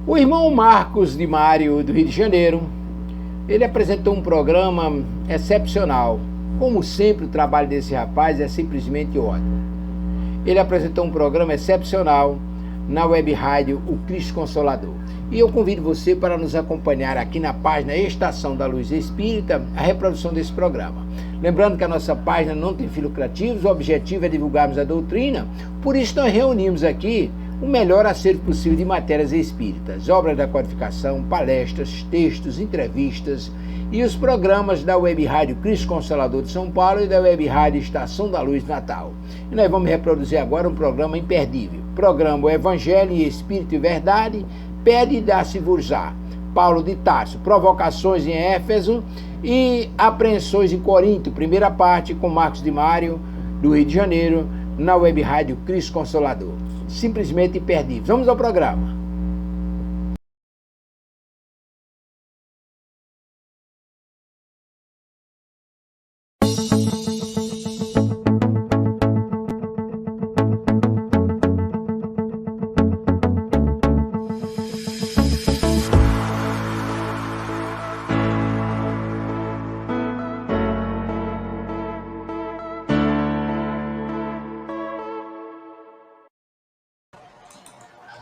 O irmão Marcos de Mário, do Rio de Janeiro, ele apresentou um programa excepcional. Como sempre, o trabalho desse rapaz é simplesmente ótimo. Ele apresentou um programa excepcional na web rádio O Cristo Consolador. E eu convido você para nos acompanhar aqui na página Estação da Luz Espírita, a reprodução desse programa. Lembrando que a nossa página não tem fins lucrativos, o objetivo é divulgarmos a doutrina, por isso nós reunimos aqui o melhor acervo possível de matérias espíritas, obras da codificação, palestras, textos, entrevistas e os programas da Web Rádio Cristo Consolador de São Paulo e da Web Rádio Estação da Luz Natal. E nós vamos reproduzir agora um programa imperdível. Programa O Evangelho e Espírito e Verdade, Pede e Dá-se Vurzá. Paulo de Tarso, Provocações em Éfeso e Apreensões em Corinto, primeira parte com Marcos de Mário, do Rio de Janeiro, na Web Rádio Cristo Consolador. Simplesmente imperdível. Vamos ao programa.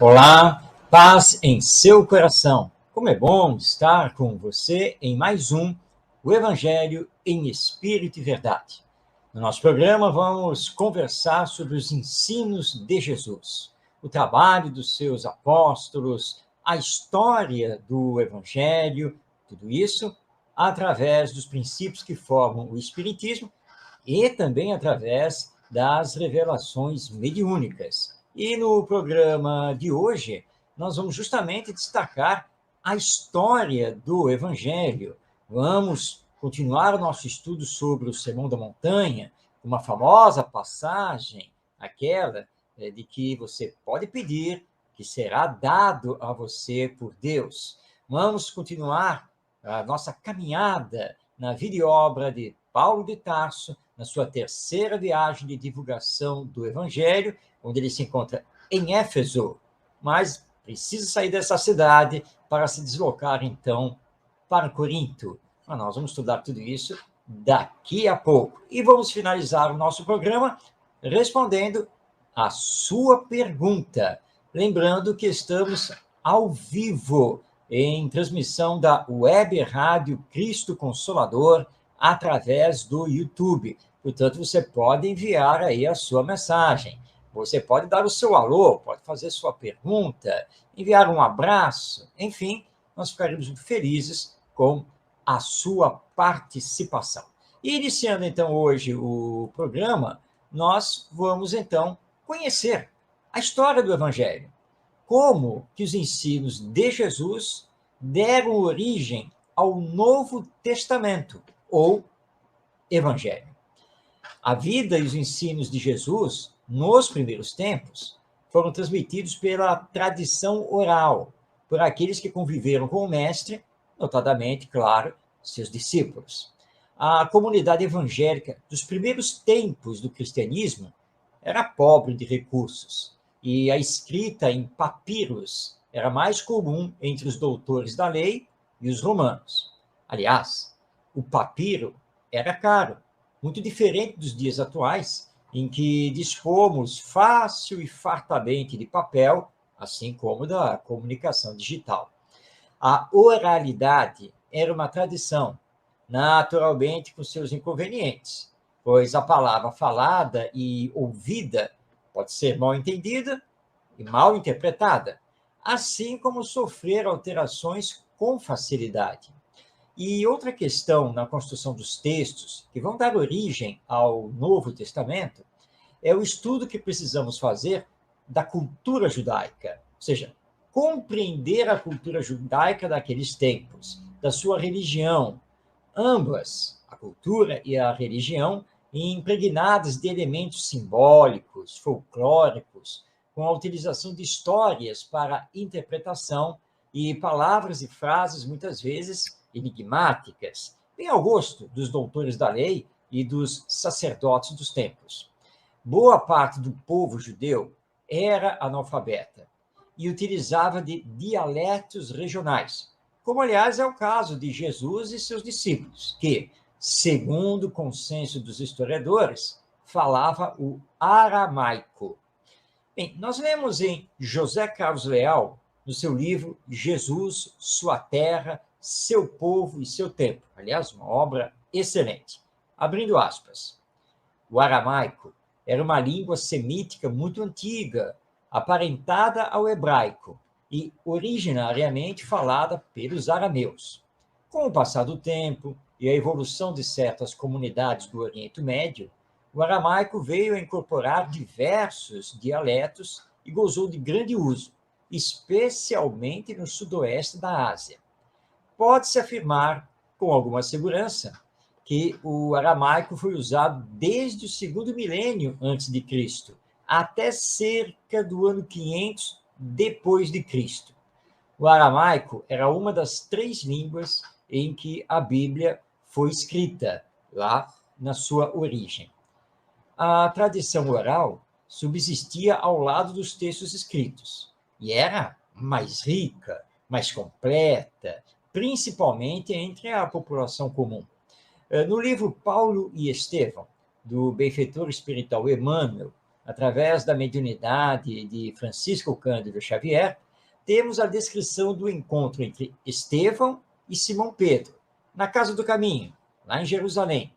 Olá, paz em seu coração. Como é bom estar com você em mais um O Evangelho em Espírito e Verdade. No nosso programa vamos conversar sobre os ensinos de Jesus, o trabalho dos seus apóstolos, a história do Evangelho, tudo isso através dos princípios que formam o Espiritismo e também através das revelações mediúnicas. E no programa de hoje, nós vamos justamente destacar a história do Evangelho. Vamos continuar o nosso estudo sobre o Sermão da Montanha, uma famosa passagem, aquela de que você pode pedir, que será dado a você por Deus. Vamos continuar a nossa caminhada na vida e obra de Paulo de Tarso, na sua terceira viagem de divulgação do Evangelho, onde ele se encontra em Éfeso, mas precisa sair dessa cidade para se deslocar, então, para Corinto. Mas nós vamos estudar tudo isso daqui a pouco. E vamos finalizar o nosso programa respondendo a sua pergunta. Lembrando que estamos ao vivo em transmissão da Web Rádio Cristo Consolador através do YouTube. Portanto, você pode enviar aí a sua mensagem. Você pode dar o seu alô, pode fazer sua pergunta, enviar um abraço. Enfim, nós ficaremos muito felizes com a sua participação. E iniciando, então, hoje o programa, nós vamos, então, conhecer a história do Evangelho. Como que os ensinos de Jesus deram origem ao Novo Testamento, ou Evangelho. A vida e os ensinos de Jesus, nos primeiros tempos, foram transmitidos pela tradição oral, por aqueles que conviveram com o Mestre, notadamente, claro, seus discípulos. A comunidade evangélica dos primeiros tempos do cristianismo era pobre de recursos, e a escrita em papiros era mais comum entre os doutores da lei e os romanos. Aliás, o papiro era caro, muito diferente dos dias atuais, em que dispomos fácil e fartamente de papel, assim como da comunicação digital. A oralidade era uma tradição, naturalmente com seus inconvenientes, pois a palavra falada e ouvida pode ser mal entendida e mal interpretada, assim como sofrer alterações com facilidade. E outra questão na construção dos textos, que vão dar origem ao Novo Testamento, é o estudo que precisamos fazer da cultura judaica, ou seja, compreender a cultura judaica daqueles tempos, da sua religião, ambas, a cultura e a religião, impregnadas de elementos simbólicos, folclóricos, com a utilização de histórias para interpretação e palavras e frases, muitas vezes, enigmáticas, bem ao gosto dos doutores da lei e dos sacerdotes dos templos. Boa parte do povo judeu era analfabeta e utilizava de dialetos regionais, como, aliás, é o caso de Jesus e seus discípulos, que, segundo o consenso dos historiadores, falava o aramaico. Bem, nós lemos em José Carlos Leal, no seu livro Jesus, Sua Terra, Seu Povo e Seu Tempo. Aliás, uma obra excelente. Abrindo aspas. O aramaico era uma língua semítica muito antiga, aparentada ao hebraico e originariamente falada pelos arameus. Com o passar do tempo e a evolução de certas comunidades do Oriente Médio, o aramaico veio a incorporar diversos dialetos e gozou de grande uso, especialmente no sudoeste da Ásia. Pode-se afirmar, com alguma segurança, que o aramaico foi usado desde o segundo milênio antes de Cristo, até cerca do ano 500 depois de Cristo. O aramaico era uma das 3 línguas em que a Bíblia foi escrita, lá na sua origem. A tradição oral subsistia ao lado dos textos escritos e era mais rica, mais completa, principalmente entre a população comum. No livro Paulo e Estevão, do benfeitor espiritual Emmanuel, através da mediunidade de Francisco Cândido Xavier, temos a descrição do encontro entre Estevão e Simão Pedro, na Casa do Caminho, lá em Jerusalém.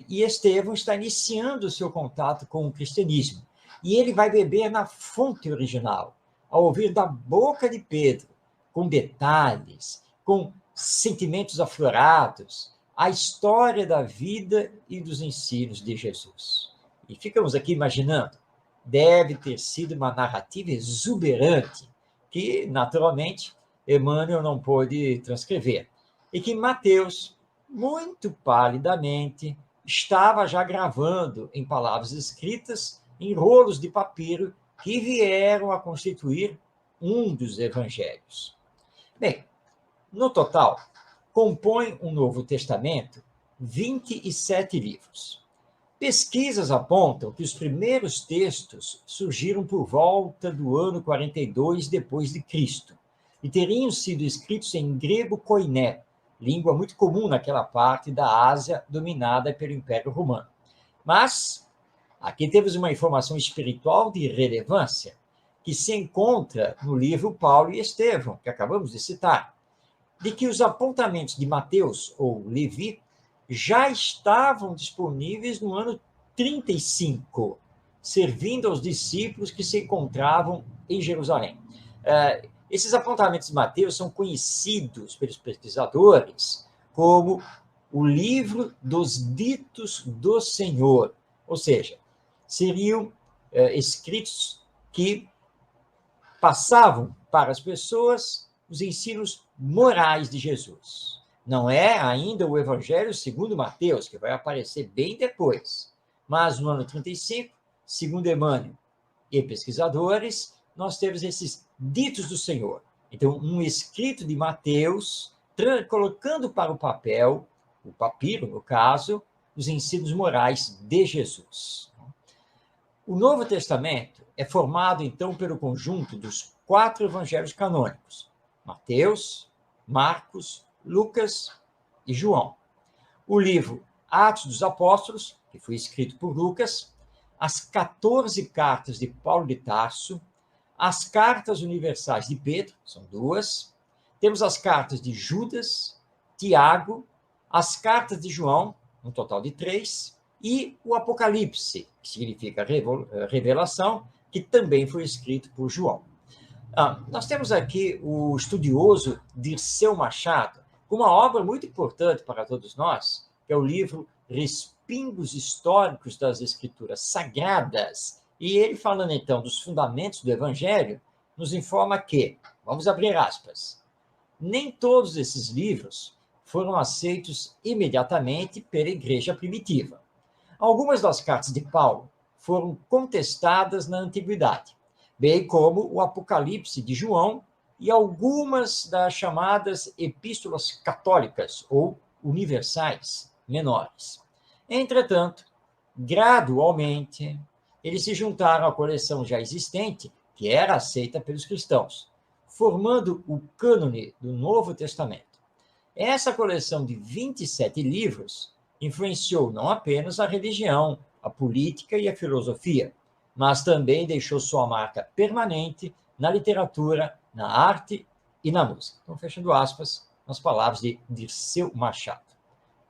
E Estevão está iniciando o seu contato com o cristianismo, e ele vai beber na fonte original, ao ouvir da boca de Pedro, com detalhes, com sentimentos aflorados, a história da vida e dos ensinos de Jesus. E ficamos aqui imaginando, deve ter sido uma narrativa exuberante, que, naturalmente, Emmanuel não pôde transcrever, e que Mateus, muito palidamente, estava já gravando em palavras escritas em rolos de papiro que vieram a constituir um dos evangelhos. Bem, no total, compõe o Novo Testamento 27 livros. Pesquisas apontam que os primeiros textos surgiram por volta do ano 42 depois de Cristo e teriam sido escritos em grego koiné, língua muito comum naquela parte da Ásia dominada pelo Império Romano. Mas aqui temos uma informação espiritual de relevância que se encontra no livro Paulo e Estevão, que acabamos de citar, de que os apontamentos de Mateus ou Levi já estavam disponíveis no ano 35, servindo aos discípulos que se encontravam em Jerusalém. Esses apontamentos de Mateus são conhecidos pelos pesquisadores como o livro dos ditos do Senhor, ou seja, seriam escritos que passavam para as pessoas os ensinos morais de Jesus. Não é ainda o Evangelho segundo Mateus, que vai aparecer bem depois. Mas no ano 35, segundo Emmanuel e pesquisadores, nós temos esses ditos do Senhor. Então, um escrito de Mateus, colocando para o papel, o papiro, no caso, os ensinos morais de Jesus. O Novo Testamento é formado, então, pelo conjunto dos 4 evangelhos canônicos: Mateus, Marcos, Lucas e João. O livro Atos dos Apóstolos, que foi escrito por Lucas, as 14 cartas de Paulo de Tarso, as cartas universais de Pedro, são 2, temos as cartas de Judas, Tiago, as cartas de João, um total de 3, e o Apocalipse, que significa revelação, que também foi escrito por João. Nós temos aqui o estudioso Dirceu Machado, com uma obra muito importante para todos nós, que é o livro Respingos Históricos das Escrituras Sagradas. E ele, falando então dos fundamentos do Evangelho, nos informa que, vamos abrir aspas, nem todos esses livros foram aceitos imediatamente pela igreja primitiva. Algumas das cartas de Paulo foram contestadas na antiguidade, bem como o Apocalipse de João e algumas das chamadas epístolas católicas ou universais menores. Entretanto, gradualmente, eles se juntaram à coleção já existente que era aceita pelos cristãos, formando o cânone do Novo Testamento. Essa coleção de 27 livros influenciou não apenas a religião, a política e a filosofia, mas também deixou sua marca permanente na literatura, na arte e na música. Então, fechando aspas, nas palavras de Dirceu Machado.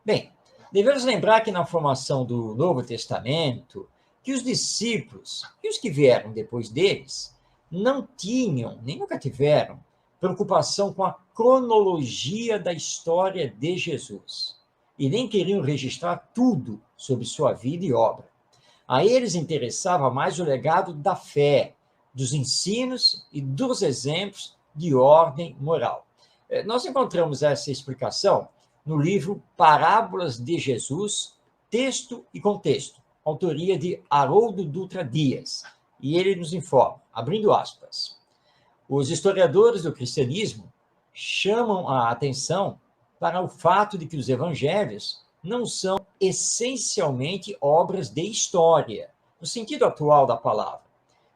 Bem, devemos lembrar que na formação do Novo Testamento, que os discípulos e os que vieram depois deles não tinham, nem nunca tiveram, preocupação com a cronologia da história de Jesus e nem queriam registrar tudo sobre sua vida e obra. A eles interessava mais o legado da fé, dos ensinos e dos exemplos de ordem moral. Nós encontramos essa explicação no livro Parábolas de Jesus, Texto e Contexto, autoria de Haroldo Dutra Dias, e ele nos informa, abrindo aspas, os historiadores do cristianismo chamam a atenção para o fato de que os evangelhos não são essencialmente obras de história, no sentido atual da palavra.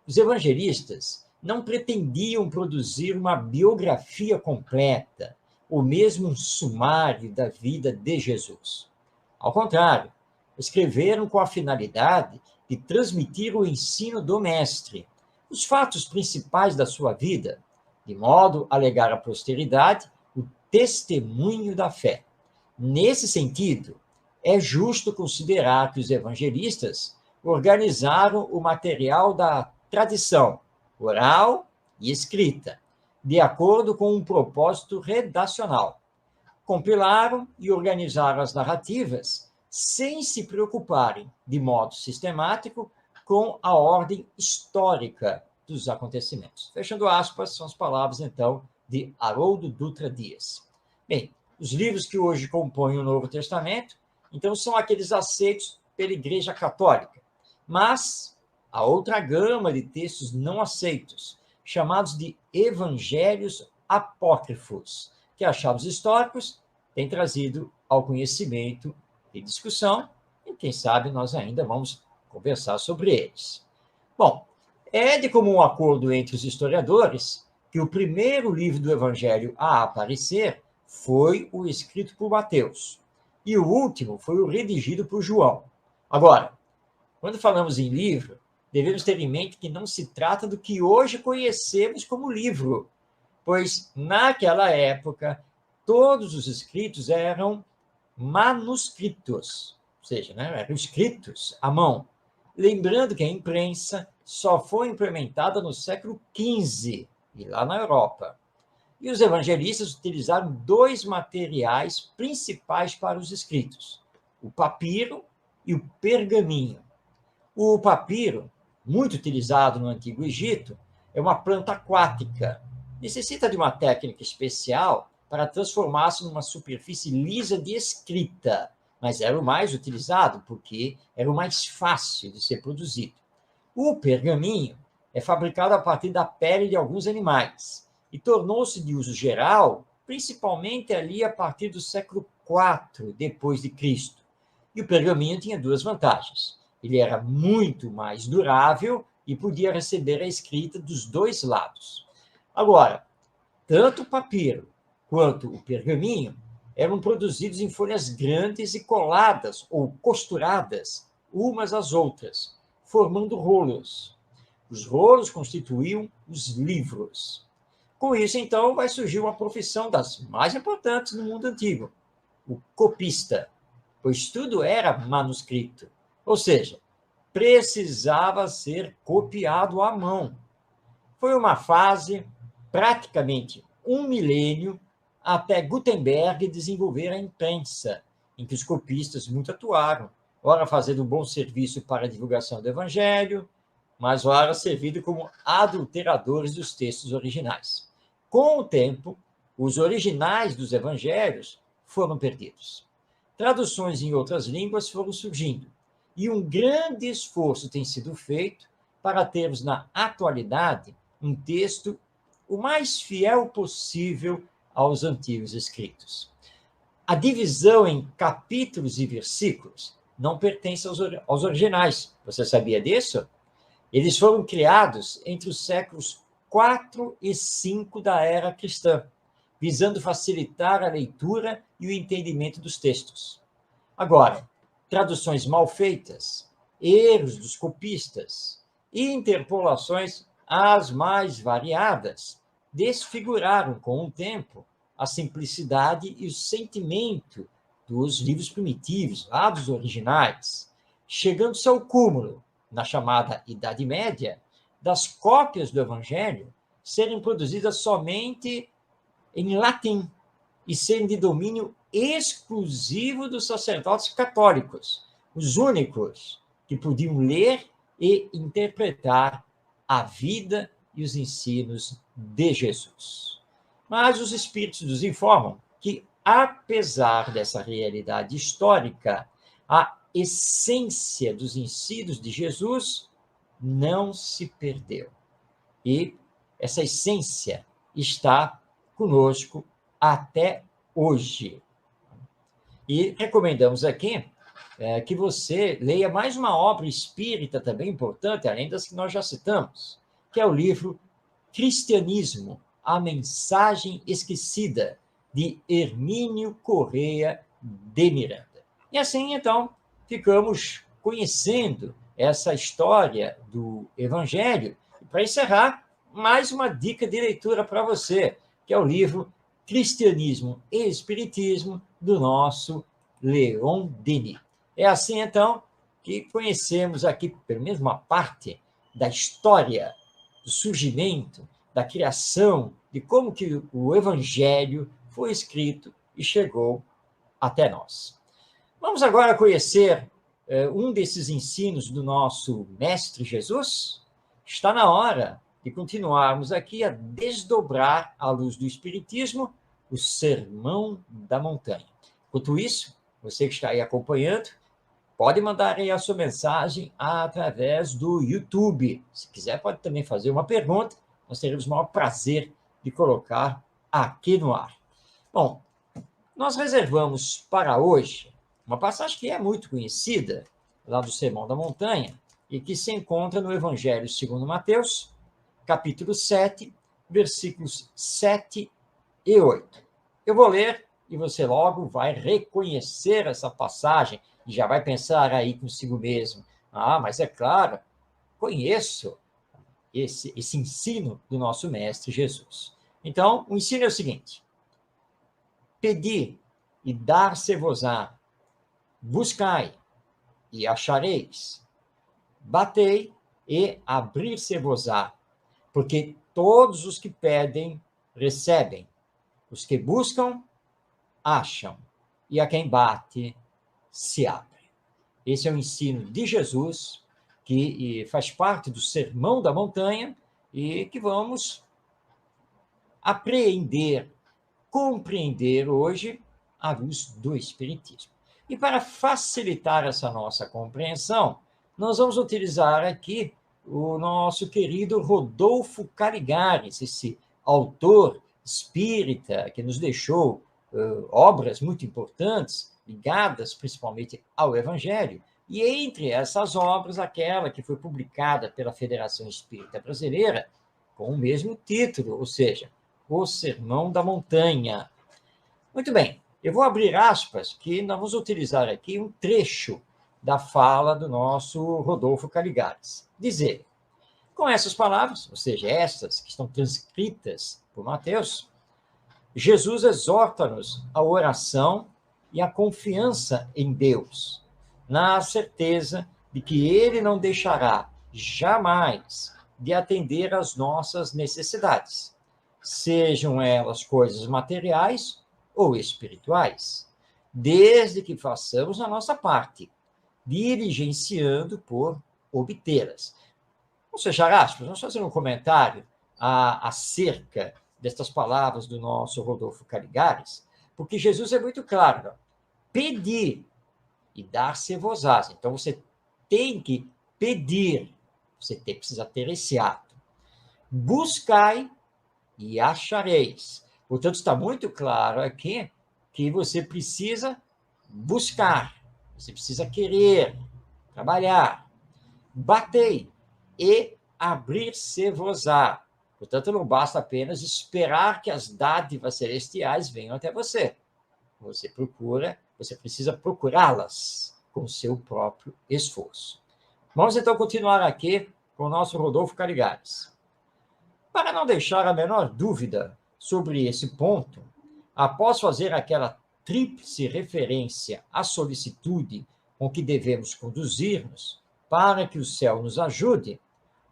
Os evangelistas não pretendiam produzir uma biografia completa, ou mesmo um sumário da vida de Jesus. Ao contrário, escreveram com a finalidade de transmitir o ensino do Mestre, os fatos principais da sua vida, de modo a legar à posteridade o testemunho da fé. Nesse sentido, é justo considerar que os evangelistas organizaram o material da tradição oral e escrita, de acordo com um propósito redacional. Compilaram e organizaram as narrativas sem se preocuparem, de modo sistemático, com a ordem histórica dos acontecimentos. Fechando aspas, são as palavras, então, de Haroldo Dutra Dias. Bem, os livros que hoje compõem o Novo Testamento, então, são aqueles aceitos pela Igreja Católica, mas há outra gama de textos não aceitos, chamados de evangelhos apócrifos, que achados históricos têm trazido ao conhecimento e discussão, e quem sabe nós ainda vamos conversar sobre eles. Bom, é de comum acordo entre os historiadores que o primeiro livro do Evangelho a aparecer foi o escrito por Mateus, e o último foi o redigido por João. Agora, quando falamos em livro, devemos ter em mente que não se trata do que hoje conhecemos como livro, pois naquela época todos os escritos eram manuscritos, ou seja, eram escritos à mão. Lembrando que a imprensa só foi implementada no século XV, e lá na Europa. E os evangelistas utilizaram dois materiais principais para os escritos, o papiro e o pergaminho. O papiro, muito utilizado no Antigo Egito, é uma planta aquática. Necessita de uma técnica especial para transformar-se numa superfície lisa de escrita, mas era o mais utilizado porque era o mais fácil de ser produzido. O pergaminho é fabricado a partir da pele de alguns animais e tornou-se de uso geral, principalmente ali a partir do século IV depois de Cristo. E o pergaminho tinha duas vantagens. Ele era muito mais durável e podia receber a escrita dos dois lados. Agora, tanto o papiro quanto o pergaminho eram produzidos em folhas grandes e coladas ou costuradas umas às outras, formando rolos. Os rolos constituíam os livros. Com isso, então, vai surgir uma profissão das mais importantes no mundo antigo, o copista, pois tudo era manuscrito, ou seja, precisava ser copiado à mão. Foi uma fase, praticamente um milênio, até Gutenberg desenvolver a imprensa, em que os copistas muito atuaram, ora fazendo um bom serviço para a divulgação do Evangelho, mas ora servindo como adulteradores dos textos originais. Com o tempo, os originais dos Evangelhos foram perdidos. Traduções em outras línguas foram surgindo, e um grande esforço tem sido feito para termos na atualidade um texto o mais fiel possível aos antigos escritos. A divisão em capítulos e versículos não pertence aos originais. Você sabia disso? Eles foram criados entre os séculos 4 e 5 da era cristã, visando facilitar a leitura e o entendimento dos textos. Agora, traduções mal feitas, erros dos copistas e interpolações as mais variadas desfiguraram com o tempo a simplicidade e o sentimento dos livros primitivos, lá dos originais, chegando-se ao cúmulo, na chamada Idade Média, das cópias do Evangelho serem produzidas somente em latim e serem de domínio exclusivo dos sacerdotes católicos, os únicos que podiam ler e interpretar a vida e os ensinos de Jesus. Mas os Espíritos nos informam que, apesar dessa realidade histórica, a essência dos ensinos de Jesus não se perdeu. E essa essência está conosco até hoje. E recomendamos aqui que você leia mais uma obra espírita também importante, além das que nós já citamos, que é o livro Cristianismo, a Mensagem Esquecida, de Hermínio Correia de Miranda. E assim, então, ficamos conhecendo essa história do Evangelho. E para encerrar, mais uma dica de leitura para você, que é o livro Cristianismo e Espiritismo, do nosso Leon Denis. É assim, então, que conhecemos aqui, pelo menos uma parte da história, do surgimento, da criação, de como que o Evangelho foi escrito e chegou até nós. Vamos agora conhecer um desses ensinos do nosso Mestre Jesus? Está na hora de continuarmos aqui a desdobrar, à luz do Espiritismo, o Sermão da Montanha. Enquanto isso, você que está aí acompanhando, pode mandar aí a sua mensagem através do YouTube. Se quiser, pode também fazer uma pergunta. Nós teremos o maior prazer de colocar aqui no ar. Bom, nós reservamos para hoje uma passagem que é muito conhecida, lá do Sermão da Montanha, e que se encontra no Evangelho segundo Mateus, capítulo 7, versículos 7 e 8. Eu vou ler e você logo vai reconhecer essa passagem e já vai pensar aí consigo mesmo. Ah, mas é claro, conheço esse ensino do nosso Mestre Jesus. Então, o ensino é o seguinte: pedi e dar-se-vos-á, buscai e achareis, batei e abrir-se-vos-á, porque todos os que pedem, recebem, os que buscam, acham, e a quem bate, se abre. Esse é o ensino de Jesus, que faz parte do Sermão da Montanha, e que vamos apreender, compreender hoje à luz do Espiritismo. E para facilitar essa nossa compreensão, nós vamos utilizar aqui o nosso querido Rodolfo Caligares, esse autor espírita que nos deixou obras muito importantes, ligadas principalmente ao Evangelho, e entre essas obras, aquela que foi publicada pela Federação Espírita Brasileira, com o mesmo título, ou seja, O Sermão da Montanha. Muito bem, eu vou abrir aspas, que nós vamos utilizar aqui um trecho da fala do nosso Rodolfo Caligares. Diz ele: com essas palavras, ou seja, estas que estão transcritas por Mateus, Jesus exorta-nos à oração e à confiança em Deus, na certeza de que Ele não deixará jamais de atender às nossas necessidades, sejam elas coisas materiais ou espirituais, desde que façamos a nossa parte, diligenciando por obtê-las. Vamos fechar aspas, vamos fazer um comentário acerca destas palavras do nosso Rodolfo Caligares, porque Jesus é muito claro: não? Pedir e dar-se-vos-á. Então, você tem que pedir, você precisa ter esse ato. Buscai e achareis. Portanto, está muito claro aqui que você precisa buscar, você precisa querer, trabalhar. Batei, e abrir-se-vos-á. Portanto, não basta apenas esperar que as dádivas celestiais venham até você. Você precisa procurá-las com o seu próprio esforço. Vamos então continuar aqui com o nosso Rodolfo Caligares. Para não deixar a menor dúvida sobre esse ponto, após fazer aquela tríplice referência à solicitude com que devemos conduzir-nos para que o céu nos ajude,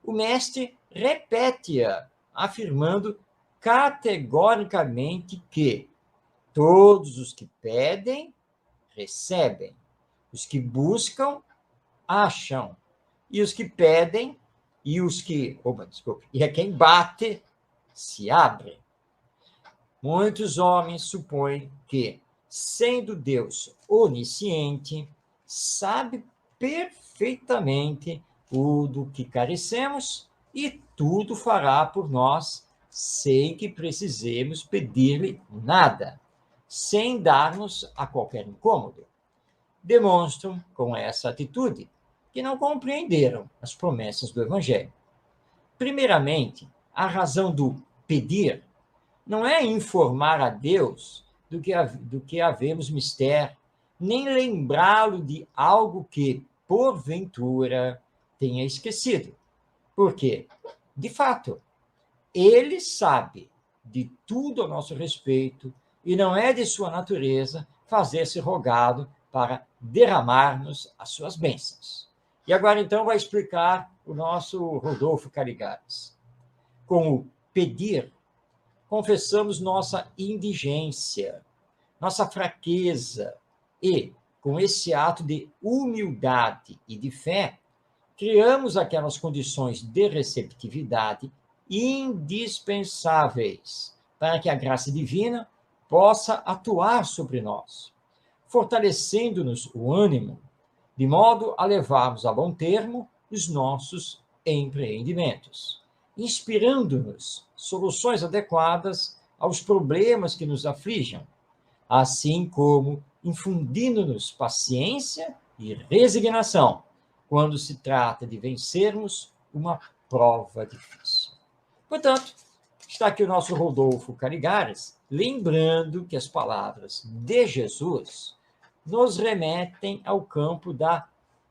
o mestre repete-a, afirmando categoricamente que todos os que pedem, recebem, os que buscam, acham, e os que pedem, e a quem bate, se abre. Muitos homens supõem que, sendo Deus onisciente, sabe perfeitamente o do que carecemos e tudo fará por nós sem que precisemos pedir-lhe nada, sem dar-nos a qualquer incômodo. Demonstram, com essa atitude, que não compreenderam as promessas do Evangelho. Primeiramente, a razão do pedir não é informar a Deus do que havemos mister, nem lembrá-lo de algo que, porventura, tenha esquecido. Por quê? De fato, ele sabe de tudo a nosso respeito e não é de sua natureza fazer-se rogado para derramar-nos as suas bênçãos. E agora, então, vai explicar o nosso Rodolfo Caligares. Com o pedir, confessamos nossa indigência, nossa fraqueza e, com esse ato de humildade e de fé, criamos aquelas condições de receptividade indispensáveis para que a graça divina possa atuar sobre nós, fortalecendo-nos o ânimo, de modo a levarmos a bom termo os nossos empreendimentos, inspirando-nos soluções adequadas aos problemas que nos afligem, assim como infundindo-nos paciência e resignação quando se trata de vencermos uma prova difícil. Portanto, está aqui o nosso Rodolfo Caligares, lembrando que as palavras de Jesus nos remetem ao campo da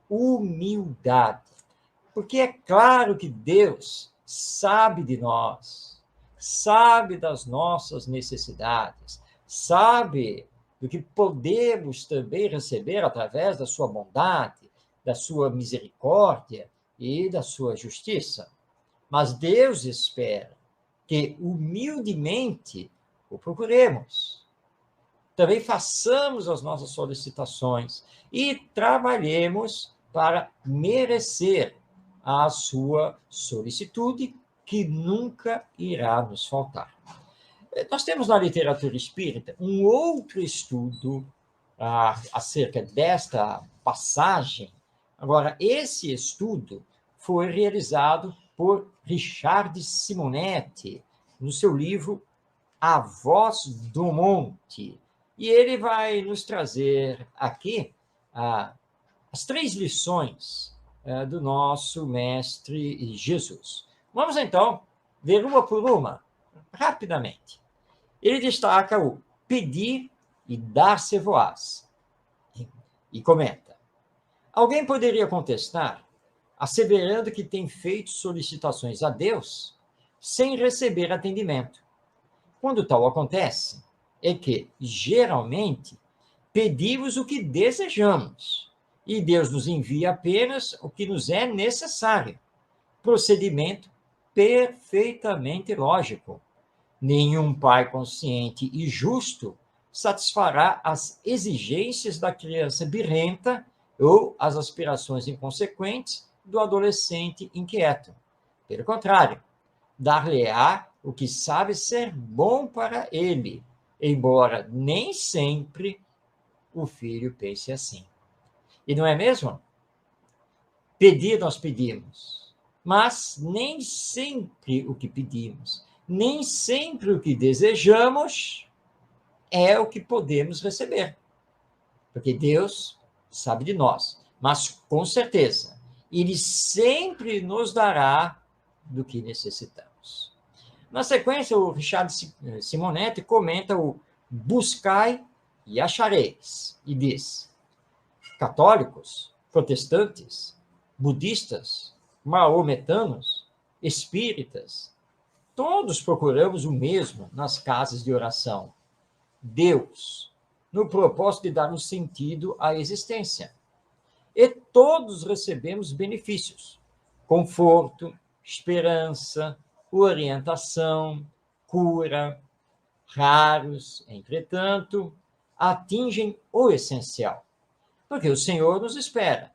humildade. Porque é claro que Deus sabe de nós, sabe das nossas necessidades, sabe do que podemos também receber através da sua bondade, da sua misericórdia e da sua justiça. Mas Deus espera que humildemente o procuremos. Também façamos as nossas solicitações e trabalhemos para merecer a sua solicitude, que nunca irá nos faltar. Nós temos na literatura espírita um outro estudo acerca desta passagem. Agora, esse estudo foi realizado por Richard Simonetti, no seu livro A Voz do Monte. E ele vai nos trazer aqui as 3 lições do nosso Mestre Jesus. Vamos, então, ver uma por uma, rapidamente. Ele destaca o pedir e dar-se-vos-ás. E comenta: alguém poderia contestar, asseverando que tem feito solicitações a Deus sem receber atendimento. Quando tal acontece, é que, geralmente, pedimos o que desejamos e Deus nos envia apenas o que nos é necessário. Procedimento perfeitamente lógico. Nenhum pai consciente e justo satisfará as exigências da criança birrenta ou as aspirações inconsequentes do adolescente inquieto. Pelo contrário, dar-lhe-á o que sabe ser bom para ele, embora nem sempre o filho pense assim. E não é mesmo? Pedir nós pedimos, mas nem sempre o que pedimos, nem sempre o que desejamos é o que podemos receber. Porque Deus sabe de nós, mas com certeza Ele sempre nos dará do que necessitamos. Na sequência, o Richard Simonetti comenta o buscai e achareis, e diz: católicos, protestantes, budistas, maometanos, espíritas, todos procuramos o mesmo nas casas de oração: Deus, no propósito de dar um sentido à existência. E todos recebemos benefícios: conforto, esperança, orientação, cura. Raros, entretanto, atingem o essencial, porque o Senhor nos espera,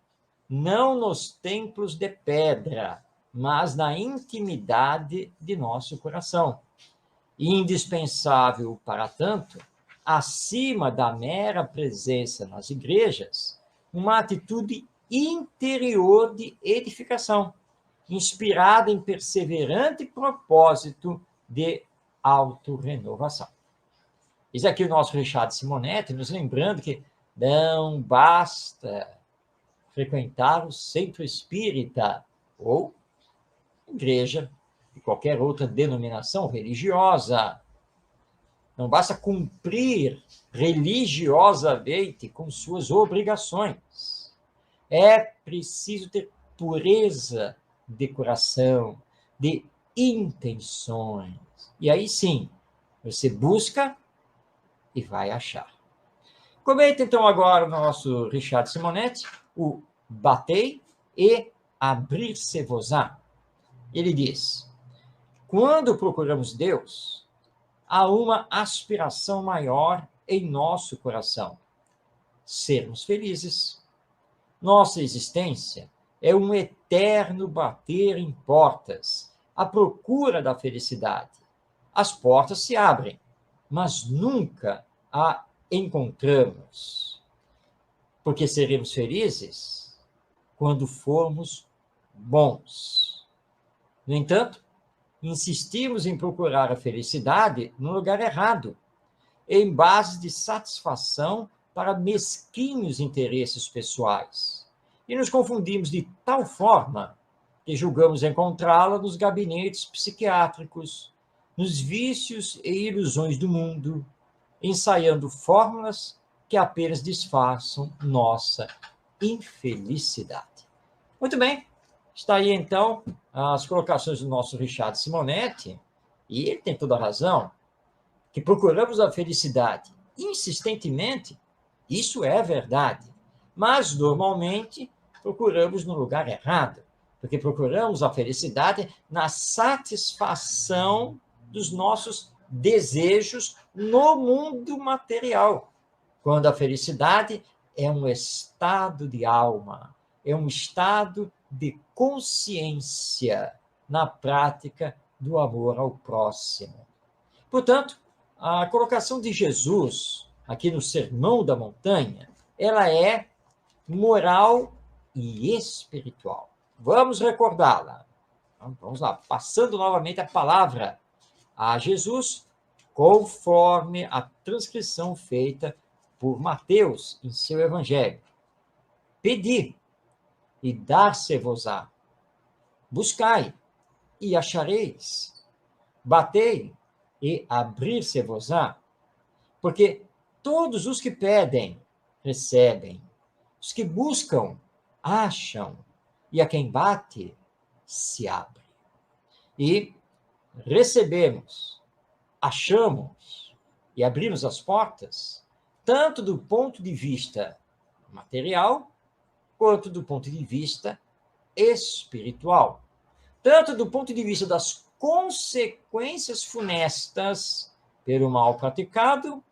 não nos templos de pedra, mas na intimidade de nosso coração. Indispensável para tanto, acima da mera presença nas igrejas, uma atitude interior de edificação, inspirada em perseverante propósito de autorrenovação. Isso aqui o nosso Richard Simonetti nos lembrando que não basta frequentar o centro espírita ou igreja de qualquer outra denominação religiosa. Não basta cumprir religiosamente com suas obrigações. É preciso ter pureza de coração, de intenções. E aí sim, você busca e vai achar. Comenta então agora o nosso Richard Simonetti, o batei e abrir-se-vos-á. Ele diz: quando procuramos Deus, há uma aspiração maior em nosso coração: sermos felizes. Nossa existência é um eterno bater em portas, à procura da felicidade. As portas se abrem, mas nunca a encontramos. Porque seremos felizes quando formos bons. No entanto, insistimos em procurar a felicidade no lugar errado, em base de satisfação para mesquinhos interesses pessoais. E nos confundimos de tal forma que julgamos encontrá-la nos gabinetes psiquiátricos, nos vícios e ilusões do mundo, ensaiando fórmulas que apenas disfarçam nossa infelicidade. Muito bem, está aí então as colocações do nosso Richard Simonetti, e ele tem toda a razão, que procuramos a felicidade insistentemente, isso é verdade, mas normalmente procuramos no lugar errado, porque procuramos a felicidade na satisfação dos nossos desejos no mundo material, quando a felicidade é um estado de alma, é um estado de consciência na prática do amor ao próximo. Portanto, a colocação de Jesus aqui no Sermão da Montanha, ela é moral e espiritual. Vamos recordá-la. Vamos lá, passando novamente a palavra a Jesus, conforme a transcrição feita por Mateus em seu Evangelho. Pedi, e dar-se-vos-á. Buscai, e achareis. Batei, e abrir-se-vos-á. Porque todos os que pedem, recebem. Os que buscam, acham. E a quem bate, se abre. E recebemos, achamos e abrimos as portas, tanto do ponto de vista material, quanto do ponto de vista espiritual. Tanto do ponto de vista das consequências funestas pelo mal praticado,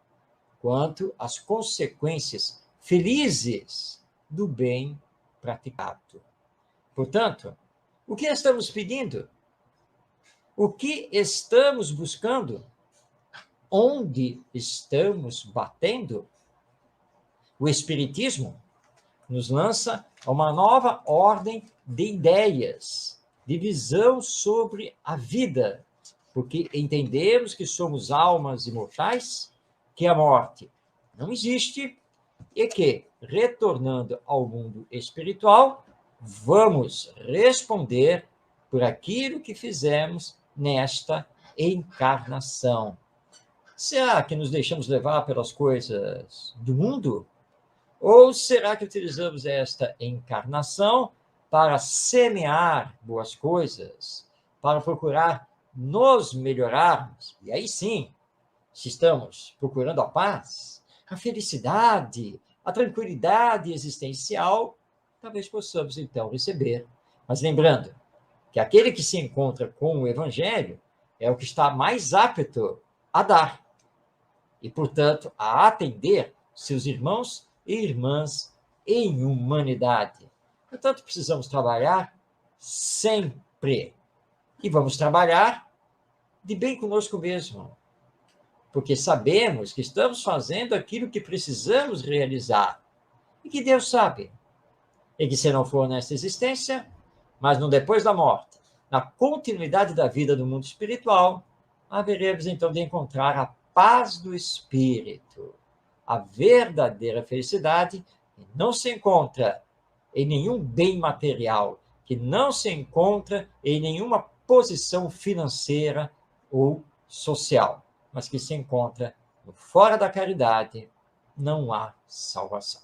quanto as consequências felizes do bem praticado. Portanto, o que estamos pedindo? O que estamos buscando? Onde estamos batendo? O Espiritismo nos lança uma nova ordem de ideias, de visão sobre a vida, porque entendemos que somos almas imortais, que a morte não existe e que, retornando ao mundo espiritual, vamos responder por aquilo que fizemos nesta encarnação. Será que nos deixamos levar pelas coisas do mundo? Ou será que utilizamos esta encarnação para semear boas coisas, para procurar nos melhorarmos? E aí sim, se estamos procurando a paz, a felicidade, a tranquilidade existencial, talvez possamos então receber. Mas lembrando que aquele que se encontra com o Evangelho é o que está mais apto a dar e, portanto, a atender seus irmãos e irmãs em humanidade. Portanto, precisamos trabalhar sempre. E vamos trabalhar de bem conosco mesmo, porque sabemos que estamos fazendo aquilo que precisamos realizar e que Deus sabe. E que se não for nesta existência, mas no depois da morte, na continuidade da vida do mundo espiritual, haveremos então de encontrar a paz do espírito, a verdadeira felicidade, que não se encontra em nenhum bem material, que não se encontra em nenhuma posição financeira ou social, mas que se encontra no fora da caridade, não há salvação.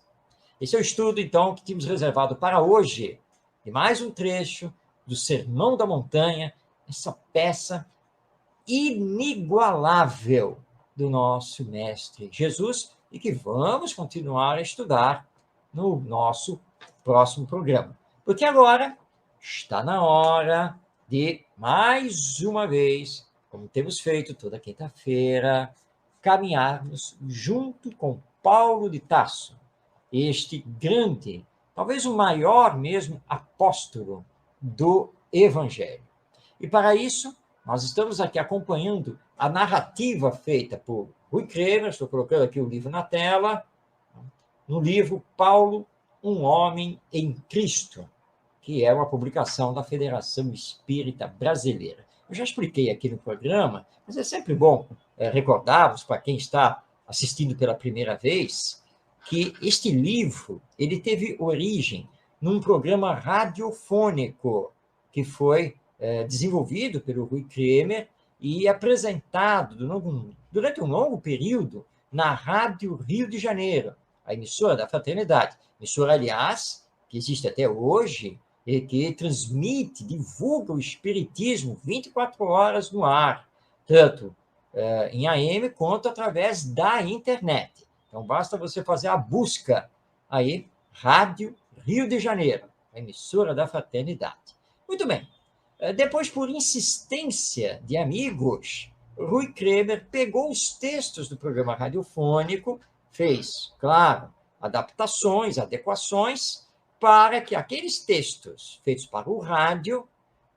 Esse é o estudo, então, que tínhamos reservado para hoje, e mais um trecho do Sermão da Montanha, essa peça inigualável do nosso Mestre Jesus, e que vamos continuar a estudar no nosso próximo programa. Porque agora está na hora de, mais uma vez, como temos feito toda quinta-feira, caminharmos junto com Paulo de Tarso, este grande, talvez o maior mesmo apóstolo do Evangelho. E para isso, nós estamos aqui acompanhando a narrativa feita por Rui Kremer, estou colocando aqui o livro na tela, no livro Paulo, um Homem em Cristo, que é uma publicação da Federação Espírita Brasileira. Eu já expliquei aqui no programa, mas é sempre bom recordarmos para quem está assistindo pela primeira vez que este livro ele teve origem num programa radiofônico que foi desenvolvido pelo Rui Kremer e apresentado durante um longo período na Rádio Rio de Janeiro, a emissora da Fraternidade. Emissora, aliás, que existe até hoje e que transmite, divulga o Espiritismo 24 horas no ar, tanto em AM quanto através da internet. Então, basta você fazer a busca aí, Rádio Rio de Janeiro, a emissora da Fraternidade. Muito bem. Depois, por insistência de amigos, Rui Kremer pegou os textos do programa radiofônico, fez, claro, adaptações, adequações, para que aqueles textos feitos para o rádio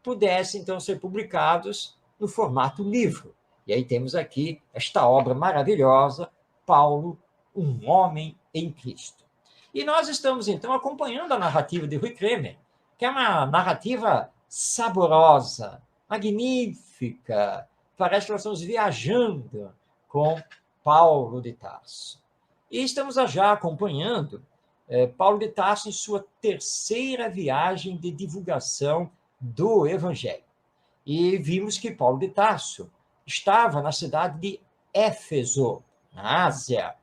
pudessem, então, ser publicados no formato livro. E aí temos aqui esta obra maravilhosa, Paulo, um Homem em Cristo. E nós estamos, então, acompanhando a narrativa de Rui Kremer, que é uma narrativa saborosa, magnífica. Parece que nós estamos viajando com Paulo de Tarso. E estamos já acompanhando Paulo de Tarso em sua terceira viagem de divulgação do Evangelho. E vimos que Paulo de Tarso estava na cidade de Éfeso, na Ásia,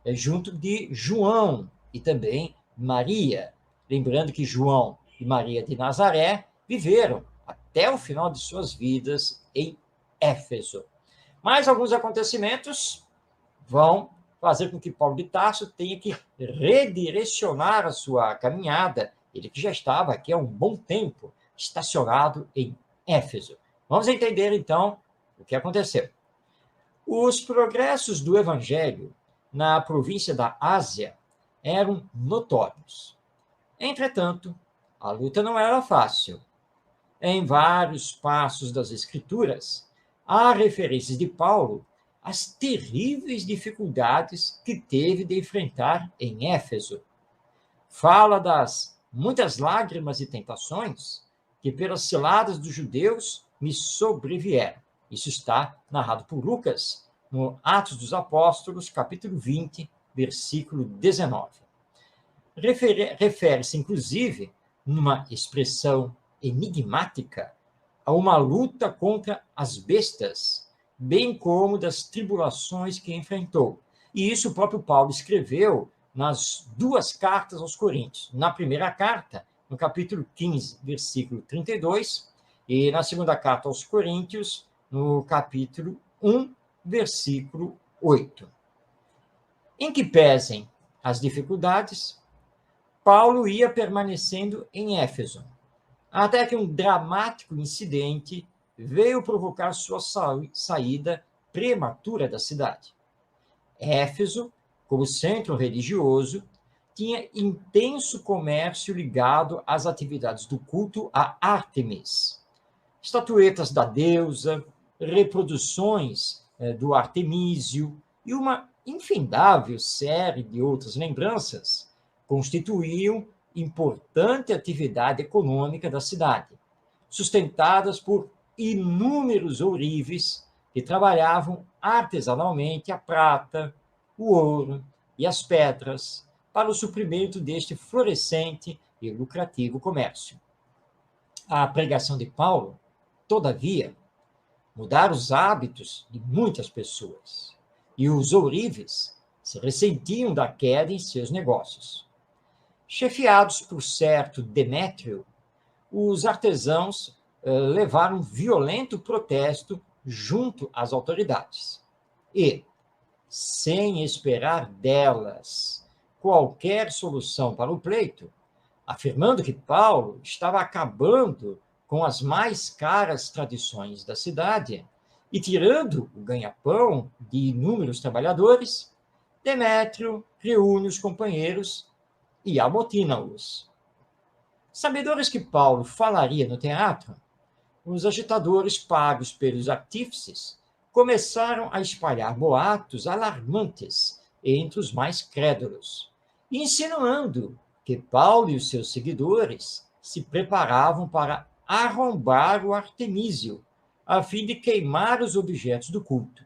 junto de João e também Maria. Lembrando que João e Maria de Nazaré viveram até o final de suas vidas em Éfeso. Mas alguns acontecimentos vão fazer com que Paulo de Tarso tenha que redirecionar a sua caminhada, ele que já estava aqui há um bom tempo estacionado em Éfeso. Vamos entender, então, o que aconteceu. Os progressos do Evangelho na província da Ásia eram notórios. Entretanto, a luta não era fácil. Em vários passos das Escrituras, há referências de Paulo às terríveis dificuldades que teve de enfrentar em Éfeso. Fala das muitas lágrimas e tentações que, pelas ciladas dos judeus, me sobrevieram. Isso está narrado por Lucas, no Atos dos Apóstolos, capítulo 20, versículo 19. Refere-se, inclusive, numa expressão enigmática, a uma luta contra as bestas, bem como das tribulações que enfrentou. E isso o próprio Paulo escreveu nas duas cartas aos Coríntios. Na primeira carta, no capítulo 15, versículo 32, e na segunda carta aos Coríntios, no capítulo 1, versículo 8. Em que pesem as dificuldades, Paulo ia permanecendo em Éfeso, até que um dramático incidente veio provocar sua saída prematura da cidade. Éfeso, como centro religioso, tinha intenso comércio ligado às atividades do culto a Ártemis. Estatuetas da deusa, reproduções do Artemísio e uma infindável série de outras lembranças constituíam importante atividade econômica da cidade, sustentadas por inúmeros ourives que trabalhavam artesanalmente a prata, o ouro e as pedras para o suprimento deste florescente e lucrativo comércio. A pregação de Paulo, todavia, mudara os hábitos de muitas pessoas, e os ourives se ressentiam da queda em seus negócios. Chefiados por certo Demétrio, os artesãos levaram violento protesto junto às autoridades. E, sem esperar delas qualquer solução para o pleito, afirmando que Paulo estava acabando com as mais caras tradições da cidade e tirando o ganha-pão de inúmeros trabalhadores, Demétrio reúne os companheiros e amotina-os. Sabedores que Paulo falaria no teatro, os agitadores pagos pelos artífices começaram a espalhar boatos alarmantes entre os mais crédulos, insinuando que Paulo e os seus seguidores se preparavam para arrombar o Artemísio, a fim de queimar os objetos do culto.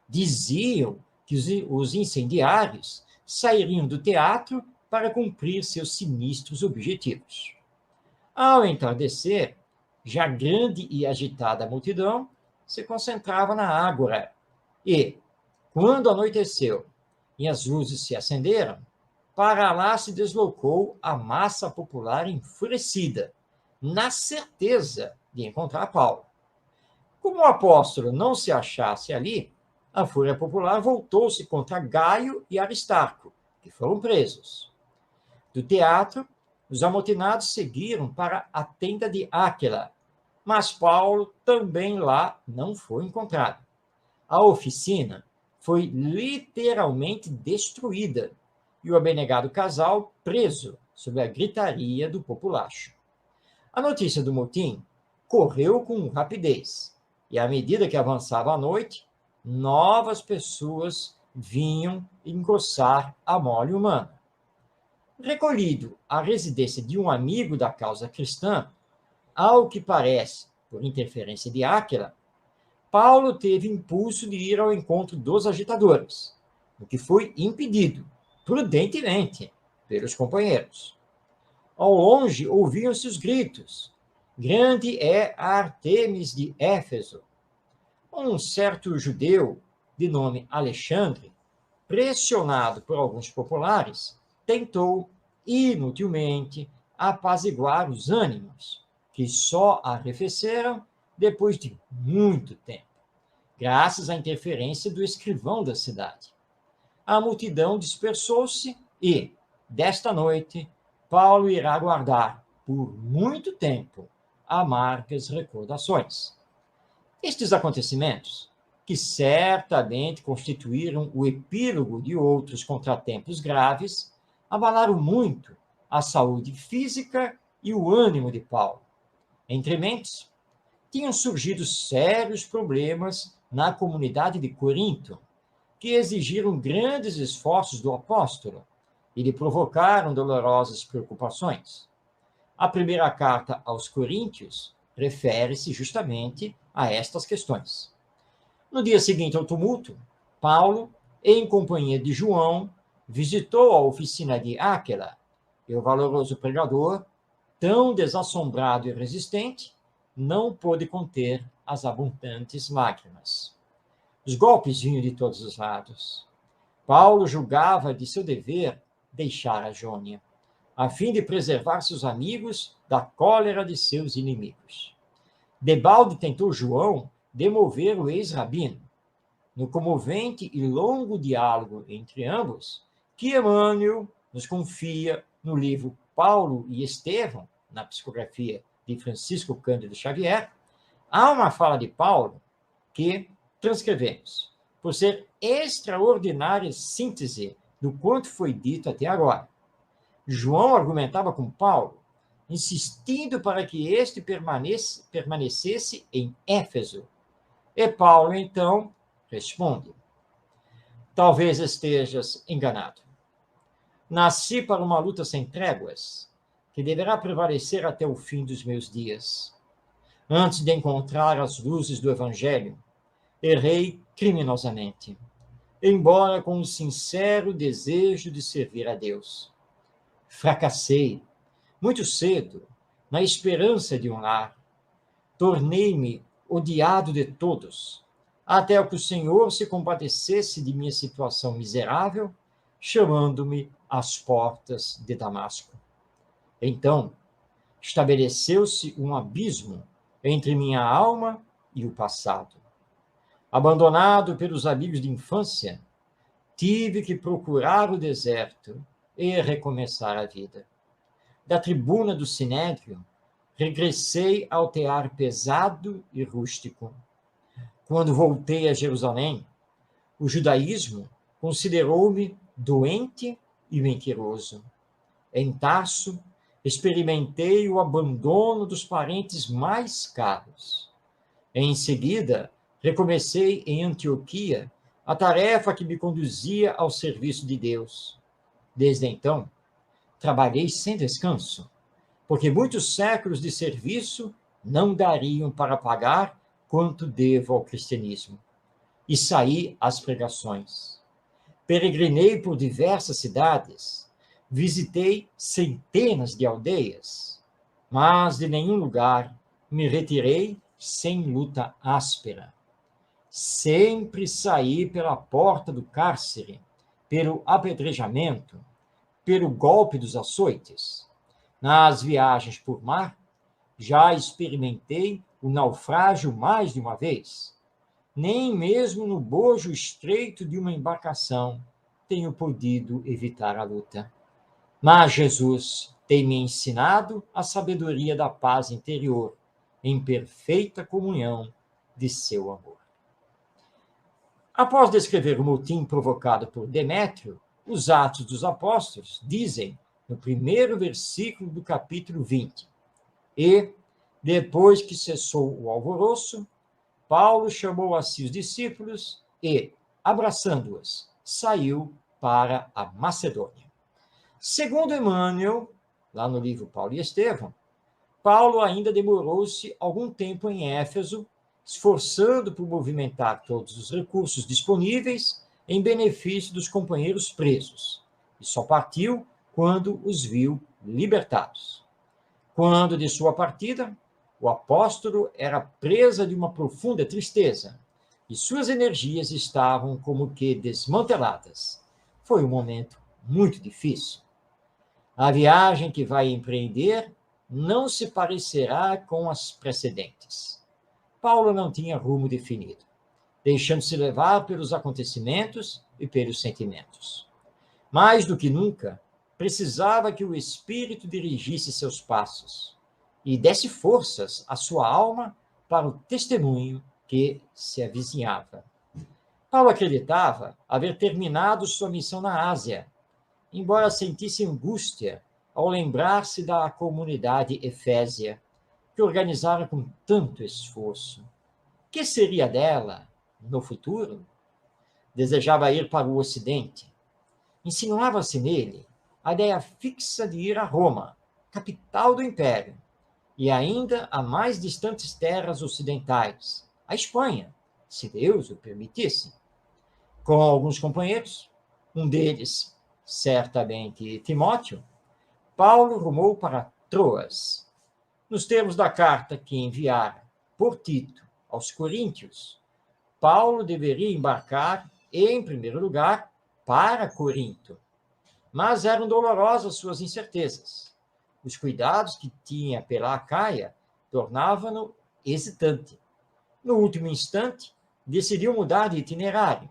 Diziam que os incendiários sairiam do teatro para cumprir seus sinistros objetivos. Ao entardecer, já grande e agitada a multidão se concentrava na ágora, e, quando anoiteceu e as luzes se acenderam, para lá se deslocou a massa popular enfurecida, na certeza de encontrar Paulo. Como o apóstolo não se achasse ali, a fúria popular voltou-se contra Gaio e Aristarco, que foram presos. Do teatro, os amotinados seguiram para a tenda de Áquila, mas Paulo também lá não foi encontrado. A oficina foi literalmente destruída e o abnegado casal preso sob a gritaria do populacho. A notícia do motim correu com rapidez, e à medida que avançava a noite, novas pessoas vinham engrossar a mole humana. Recolhido à residência de um amigo da causa cristã, ao que parece, por interferência de Áquila, Paulo teve impulso de ir ao encontro dos agitadores, o que foi impedido, prudentemente, pelos companheiros. Ao longe ouviam-se os gritos: "Grande é a Ártemis de Éfeso!" Um certo judeu, de nome Alexandre, pressionado por alguns populares, tentou, inutilmente, apaziguar os ânimos, que só arrefeceram depois de muito tempo, graças à interferência do escrivão da cidade. A multidão dispersou-se e, desta noite, Paulo irá guardar, por muito tempo, amargas recordações. Estes acontecimentos, que certamente constituíram o epílogo de outros contratempos graves, abalaram muito a saúde física e o ânimo de Paulo. Entre mentes, tinham surgido sérios problemas na comunidade de Corinto, que exigiram grandes esforços do apóstolo e lhe provocaram dolorosas preocupações. A primeira carta aos Coríntios refere-se justamente a estas questões. No dia seguinte ao tumulto, Paulo, em companhia de João, visitou a oficina de Áquila, e o valoroso pregador, tão desassombrado e resistente, não pôde conter as abundantes lágrimas. Os golpes vinham de todos os lados. Paulo julgava de seu dever deixar a Jônia, a fim de preservar seus amigos da cólera de seus inimigos. Debalde tentou João demover o ex-rabino. No comovente e longo diálogo entre ambos, que Emmanuel nos confia no livro Paulo e Estevão, na psicografia de Francisco Cândido Xavier, há uma fala de Paulo que transcrevemos, por ser extraordinária síntese do quanto foi dito até agora. João argumentava com Paulo, insistindo para que este permanecesse em Éfeso. E Paulo, então, responde: talvez estejas enganado. Nasci para uma luta sem tréguas, que deverá prevalecer até o fim dos meus dias. Antes de encontrar as luzes do Evangelho, errei criminosamente, embora com um sincero desejo de servir a Deus. Fracassei, muito cedo, na esperança de um lar. Tornei-me odiado de todos, até que o Senhor se compadecesse de minha situação miserável, chamando-me às portas de Damasco. Então, estabeleceu-se um abismo entre minha alma e o passado. Abandonado pelos amigos de infância, tive que procurar o deserto e recomeçar a vida. Da tribuna do Sinédrio, regressei ao tear pesado e rústico. Quando voltei a Jerusalém, o judaísmo considerou-me doente e mentiroso. Em Tarso, experimentei o abandono dos parentes mais caros. Em seguida, recomecei em Antioquia a tarefa que me conduzia ao serviço de Deus. Desde então, trabalhei sem descanso, porque muitos séculos de serviço não dariam para pagar quanto devo ao cristianismo. E saí às pregações. Peregrinei por diversas cidades, visitei centenas de aldeias, mas de nenhum lugar me retirei sem luta áspera. Sempre saí pela porta do cárcere, pelo apedrejamento, pelo golpe dos açoites. Nas viagens por mar, já experimentei o naufrágio mais de uma vez. Nem mesmo no bojo estreito de uma embarcação tenho podido evitar a luta. Mas Jesus tem me ensinado a sabedoria da paz interior, em perfeita comunhão de seu amor. Após descrever o motim provocado por Demétrio, os Atos dos Apóstolos dizem, no primeiro versículo do capítulo 20, e, depois que cessou o alvoroço, Paulo chamou a si os discípulos e, abraçando-os, saiu para a Macedônia. Segundo Emmanuel, lá no livro Paulo e Estevão, Paulo ainda demorou-se algum tempo em Éfeso, esforçando por movimentar todos os recursos disponíveis em benefício dos companheiros presos, e só partiu quando os viu libertados. Quando de sua partida, o apóstolo era presa de uma profunda tristeza e suas energias estavam como que desmanteladas. Foi um momento muito difícil. A viagem que vai empreender não se parecerá com as precedentes. Paulo não tinha rumo definido, deixando-se levar pelos acontecimentos e pelos sentimentos. Mais do que nunca, precisava que o Espírito dirigisse seus passos e desse forças à sua alma para o testemunho que se avizinhava. Paulo acreditava haver terminado sua missão na Ásia, embora sentisse angústia ao lembrar-se da comunidade efésia, que organizara com tanto esforço. Que seria dela no futuro? Desejava ir para o Ocidente. Insinuava-se nele a ideia fixa de ir a Roma, capital do Império, e ainda a mais distantes terras ocidentais, a Espanha, se Deus o permitisse. Com alguns companheiros, um deles, certamente Timóteo, Paulo rumou para Troas. Nos termos da carta que enviara por Tito aos Coríntios, Paulo deveria embarcar, em primeiro lugar, para Corinto. Mas eram dolorosas suas incertezas. Os cuidados que tinha pela Acaia tornavam-no hesitante. No último instante, decidiu mudar de itinerário.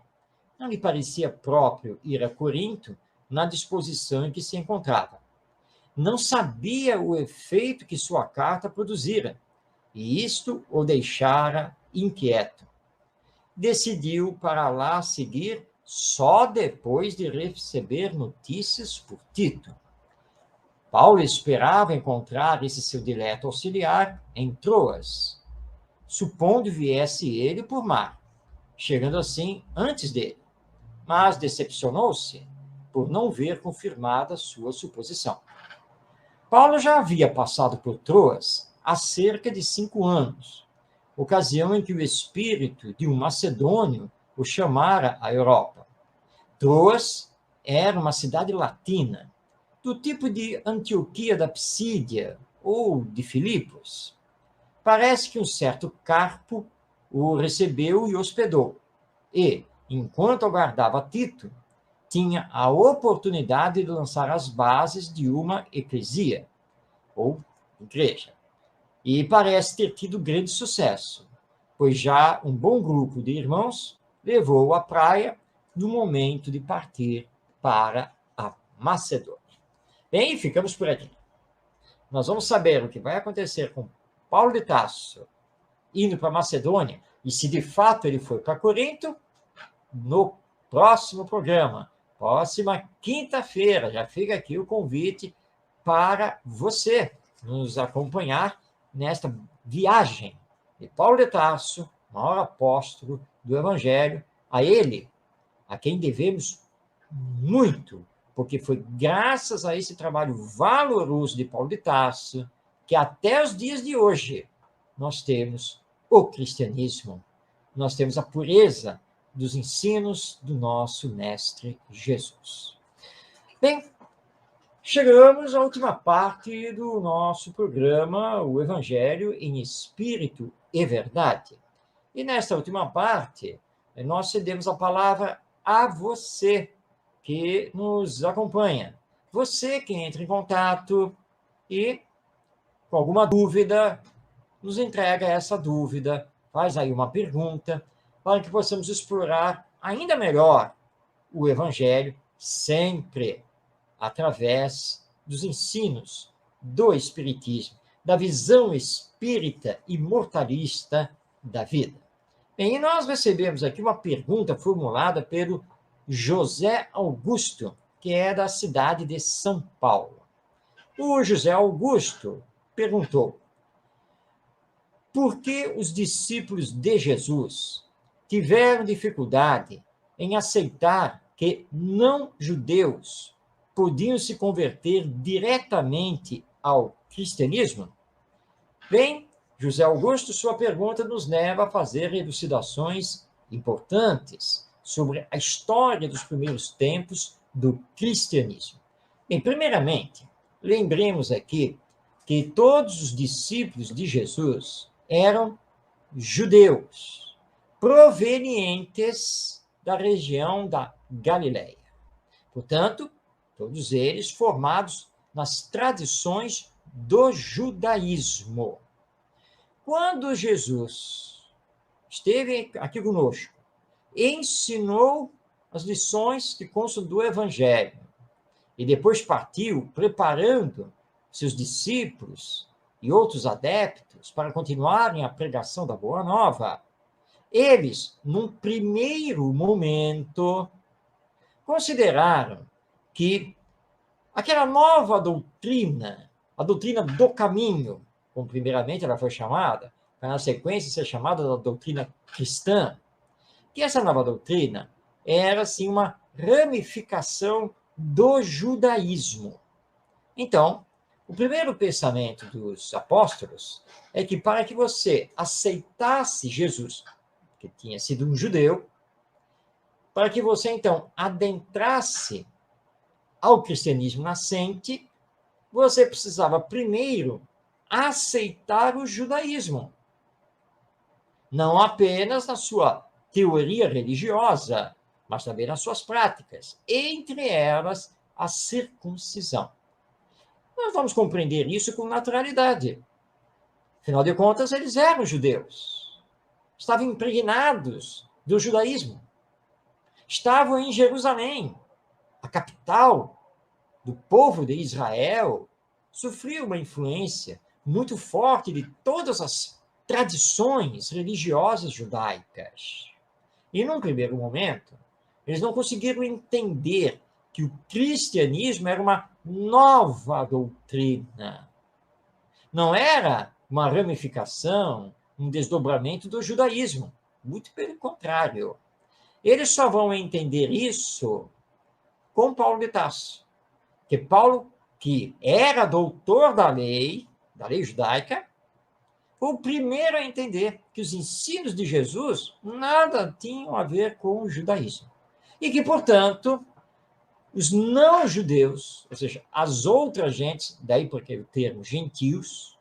Não lhe parecia próprio ir a Corinto na disposição em que se encontrava. Não sabia o efeito que sua carta produzira, e isto o deixara inquieto. Decidiu para lá seguir só depois de receber notícias por Tito. Paulo esperava encontrar esse seu dileto auxiliar em Troas, supondo viesse ele por mar, chegando assim antes dele, mas decepcionou-se por não ver confirmada sua suposição. Paulo já havia passado por Troas há cerca de 5 anos, ocasião em que o espírito de um macedônio o chamara à Europa. Troas era uma cidade latina, do tipo de Antioquia da Psídia ou de Filipos. Parece que um certo Carpo o recebeu e hospedou, e, enquanto aguardava Tito, tinha a oportunidade de lançar as bases de uma eclesia, ou igreja. E parece ter tido grande sucesso, pois já um bom grupo de irmãos levou-o à praia no momento de partir para a Macedônia. Bem, ficamos por aqui. Nós vamos saber o que vai acontecer com Paulo de Tarso indo para a Macedônia, e se de fato ele foi para Corinto, no próximo programa, próxima quinta-feira. Já fica aqui o convite para você nos acompanhar nesta viagem de Paulo de Tarso, maior apóstolo do Evangelho, a ele, a quem devemos muito, porque foi graças a esse trabalho valoroso de Paulo de Tarso que até os dias de hoje nós temos o cristianismo, nós temos a pureza dos ensinos do nosso Mestre Jesus. Bem, chegamos à última parte do nosso programa, o Evangelho em Espírito e Verdade. E nesta última parte, nós cedemos a palavra a você que nos acompanha. Você que entra em contato e, com alguma dúvida, nos entrega essa dúvida, faz aí uma pergunta, para que possamos explorar ainda melhor o Evangelho, sempre através dos ensinos do Espiritismo, da visão espírita e mortalista da vida. Bem, e nós recebemos aqui uma pergunta formulada pelo José Augusto, que é da cidade de São Paulo. O José Augusto perguntou: por que os discípulos de Jesus tiveram dificuldade em aceitar que não-judeus podiam se converter diretamente ao cristianismo? Bem, José Augusto, sua pergunta nos leva a fazer elucidações importantes sobre a história dos primeiros tempos do cristianismo. Bem, primeiramente, lembremos aqui que todos os discípulos de Jesus eram judeus, provenientes da região da Galileia. Portanto, todos eles formados nas tradições do judaísmo. Quando Jesus esteve aqui conosco, ensinou as lições que constam do Evangelho e depois partiu preparando seus discípulos e outros adeptos para continuarem a pregação da Boa Nova, eles, num primeiro momento, consideraram que aquela nova doutrina, a doutrina do caminho, como primeiramente ela foi chamada, para na sequência ser chamada da doutrina cristã, que essa nova doutrina era, assim, uma ramificação do judaísmo. Então, o primeiro pensamento dos apóstolos é que para que você aceitasse Jesus, que tinha sido um judeu, para que você, então, adentrasse ao cristianismo nascente, você precisava primeiro aceitar o judaísmo. Não apenas na sua teoria religiosa, mas também nas suas práticas, entre elas a circuncisão. Nós vamos compreender isso com naturalidade. Afinal de contas, eles eram judeus. Estavam impregnados do judaísmo. Estavam em Jerusalém, a capital do povo de Israel. Sofreu uma influência muito forte de todas as tradições religiosas judaicas. E, num primeiro momento, eles não conseguiram entender que o cristianismo era uma nova doutrina. Não era uma ramificação, um desdobramento do judaísmo. Muito pelo contrário. Eles só vão entender isso com Paulo de Tarso. Que Paulo, que era doutor da lei judaica, foi o primeiro a entender que os ensinos de Jesus nada tinham a ver com o judaísmo. E que, portanto, os não-judeus, ou seja, as outras gentes, daí porque o termo gentios,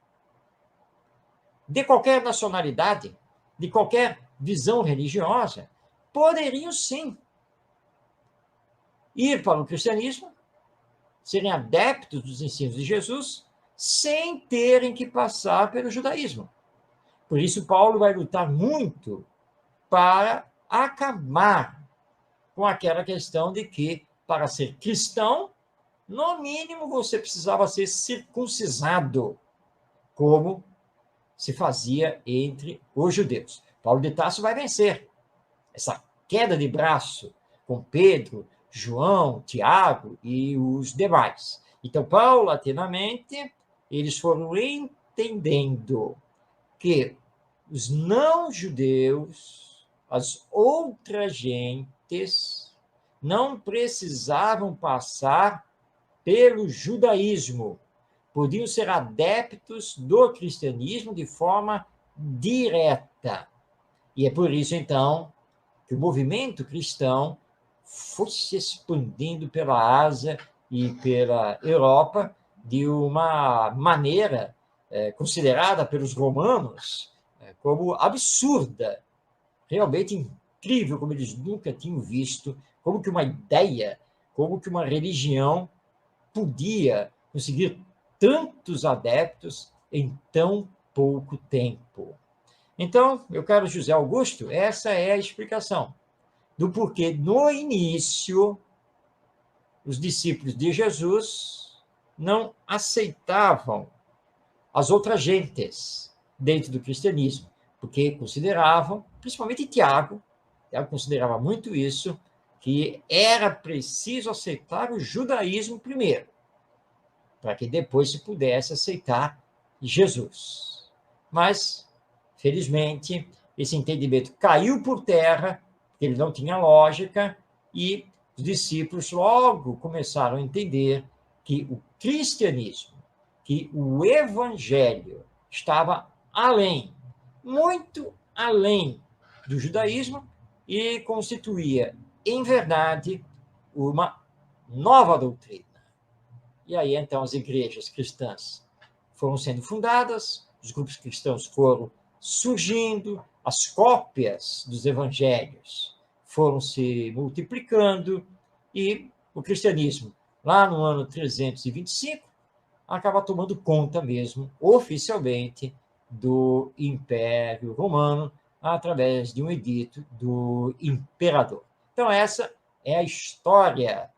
de qualquer nacionalidade, de qualquer visão religiosa, poderiam sim ir para o cristianismo, serem adeptos dos ensinos de Jesus, sem terem que passar pelo judaísmo. Por isso, Paulo vai lutar muito para acabar com aquela questão de que, para ser cristão, no mínimo você precisava ser circuncisado, como se fazia entre os judeus. Paulo de Tarso vai vencer essa queda de braço com Pedro, João, Tiago e os demais. Então, paulatinamente, eles foram entendendo que os não-judeus, as outras gentes, não precisavam passar pelo judaísmo, podiam ser adeptos do cristianismo de forma direta. E é por isso, então, que o movimento cristão foi se expandindo pela Ásia e pela Europa de uma maneira considerada pelos romanos como absurda, realmente incrível, como eles nunca tinham visto, como que uma ideia, como que uma religião podia conseguir tantos adeptos em tão pouco tempo. Então, meu caro José Augusto, essa é a explicação do porquê, no início, os discípulos de Jesus não aceitavam as outras gentes dentro do cristianismo, porque consideravam, principalmente Tiago considerava muito isso, que era preciso aceitar o judaísmo primeiro, para que depois se pudesse aceitar Jesus. Mas, felizmente, esse entendimento caiu por terra, porque ele não tinha lógica, e os discípulos logo começaram a entender que o cristianismo, que o evangelho estava além, muito além do judaísmo, e constituía, em verdade, uma nova doutrina. E aí, então, as igrejas cristãs foram sendo fundadas, os grupos cristãos foram surgindo, as cópias dos evangelhos foram se multiplicando, e o cristianismo, lá no ano 325, acaba tomando conta mesmo, oficialmente, do Império Romano, através de um edito do imperador. Então, essa é a história,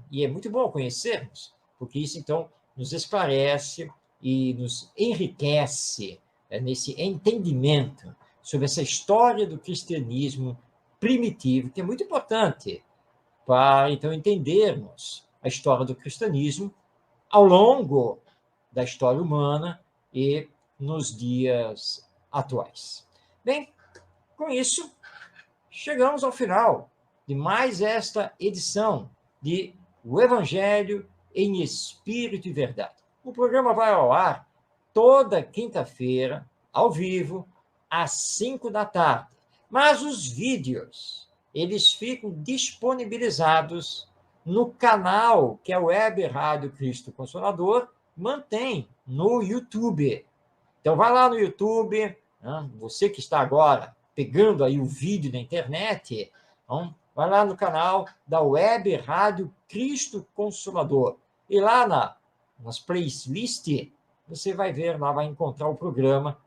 e é muito bom conhecermos, porque isso, então, nos esclarece e nos enriquece nesse entendimento sobre essa história do cristianismo primitivo, que é muito importante para, então, entendermos a história do cristianismo ao longo da história humana e nos dias atuais. Bem, com isso, chegamos ao final de mais esta edição de O Evangelho em Espírito e Verdade. O programa vai ao ar toda quinta-feira, ao vivo, às 5 da tarde. Mas os vídeos, eles ficam disponibilizados no canal que é a Web Rádio Cristo Consolador, mantém no YouTube. Então, vai lá no YouTube, né? Você que está agora pegando aí o vídeo na internet, então, vai lá no canal da Web Rádio Cristo Consolador. E lá nas playlists, você vai ver, lá vai encontrar o programa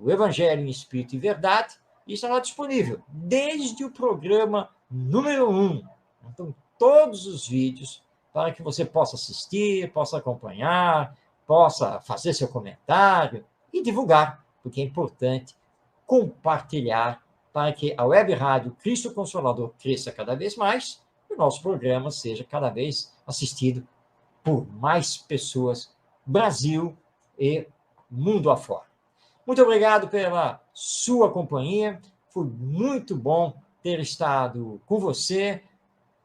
O Evangelho em Espírito e Verdade, e estará disponível desde o programa número 1. Então, todos os vídeos, para que você possa assistir, possa acompanhar, possa fazer seu comentário e divulgar, porque é importante compartilhar para que a Web Rádio Cristo Consolador cresça cada vez mais e o nosso programa seja cada vez assistido por mais pessoas, Brasil e mundo afora. Muito obrigado pela sua companhia. Foi muito bom ter estado com você,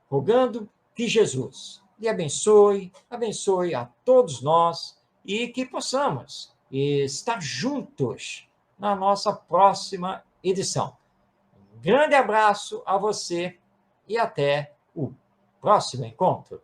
rogando que Jesus lhe abençoe, abençoe a todos nós e que possamos estar juntos na nossa próxima edição. Um grande abraço a você e até o próximo encontro.